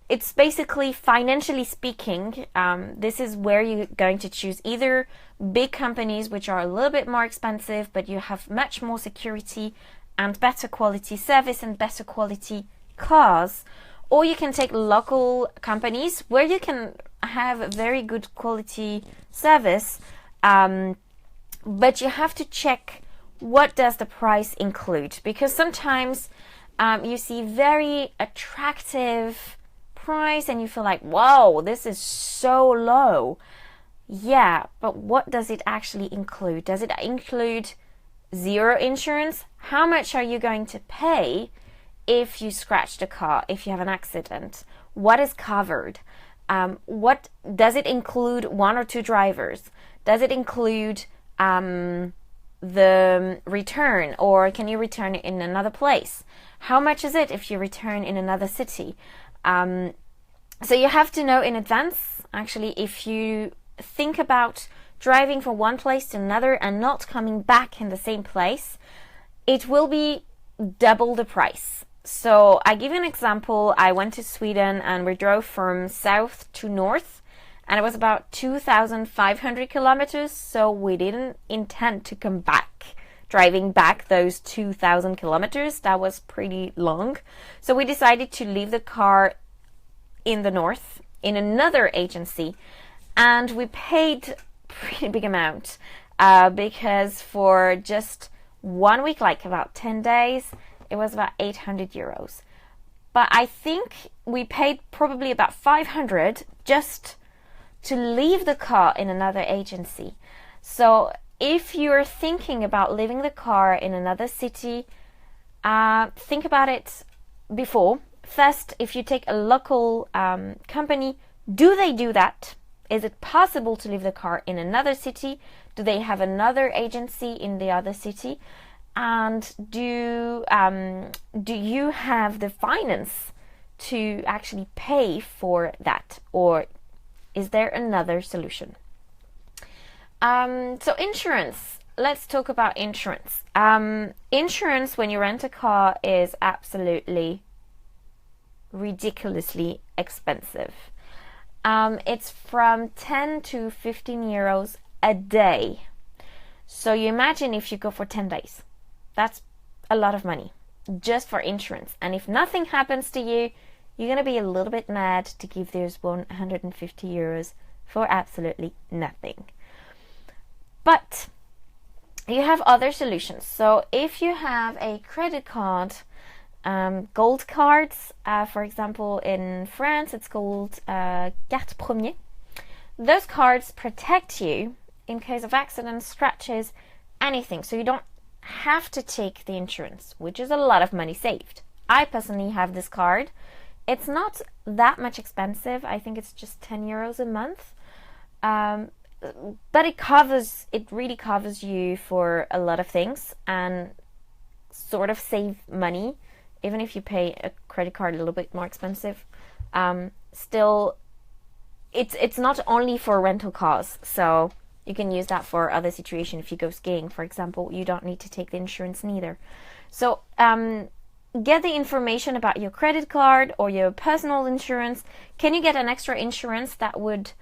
it's basically, financially speaking, this is where you're going to choose either big companies, which are a little bit more expensive, but you have much more security and better quality service and better quality cars, or you can take local companies where you can have a very good quality service, but you have to check what does the price include, because sometimes you see very attractive price and you feel like, whoa, this is so low. Yeah, but what does it actually include? Does it include zero insurance? How much are you going to pay if you scratch the car, if you have an accident? What is covered? What does it include? 1 or 2 drivers? Does it include the return, or can you return it in another place? How much is it if you return in another city? So you have to know in advance, actually, if you think about driving from one place to another and not coming back in the same place, it will be double the price. So I give you an example. I went to Sweden and we drove from south to north, and it was about 2,500 kilometers. So we didn't intend to come back, driving back those 2,000 kilometers. That was pretty long. So we decided to leave the car in the north in another agency, and we paid pretty big amount because for just 1 week, like about 10 days, it was about 800 euros. But I think we paid probably about 500 just to leave the car in another agency. So if you're thinking about leaving the car in another city, think about it before. First, if you take a local company, do they do that? Is it possible to leave the car in another city? Do they have another agency in the other city? And do you have the finance to actually pay for that? Or is there another solution? So insurance. Let's talk about insurance. Insurance when you rent a car is absolutely ridiculously expensive. It's from 10 to 15 euros a day. So you imagine if you go for 10 days. That's a lot of money just for insurance. And if nothing happens to you, you're going to be a little bit mad to give those 150 euros for absolutely nothing. But you have other solutions. So if you have a credit card, gold cards, for example, in France, it's called carte premier. Those cards protect you in case of accidents, scratches, anything. So you don't have to take the insurance, which is a lot of money saved. I personally have this card. It's not that much expensive. I think it's just 10 euros a month. But it really covers you for a lot of things and sort of save money. Even if you pay a credit card a little bit more expensive, still, it's not only for rental cars. So you can use that for other situations. If you go skiing, for example, you don't need to take the insurance neither. So get the information about your credit card or your personal insurance. Can you get an extra insurance that would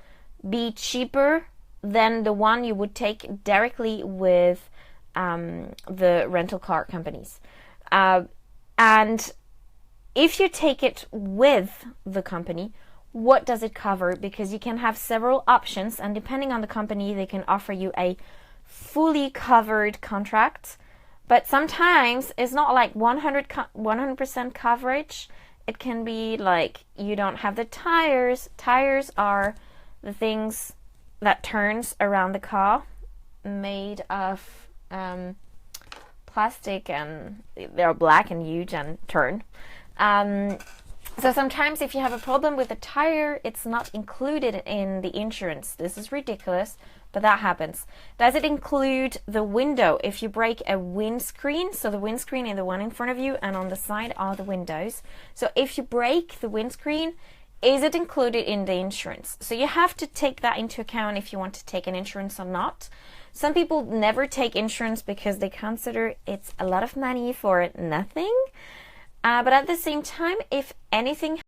be cheaper than the one you would take directly with the rental car companies? And if you take it with the company, what does it cover? Because you can have several options, and depending on the company, they can offer you a fully covered contract. But sometimes it's not like 100% coverage. It can be like you don't have the tires. Tires are the things that turns around the car, made of plastic, and they're black and huge and turn. So sometimes if you have a problem with the tire, it's not included in the insurance. This is ridiculous, but that happens. Does it include the window? If you break a windscreen, so the windscreen is the one in front of you, and on the side are the windows. So if you break the windscreen, is it included in the insurance? So you have to take that into account if you want to take an insurance or not. Some people never take insurance because they consider it's a lot of money for nothing. But at the same time, if anything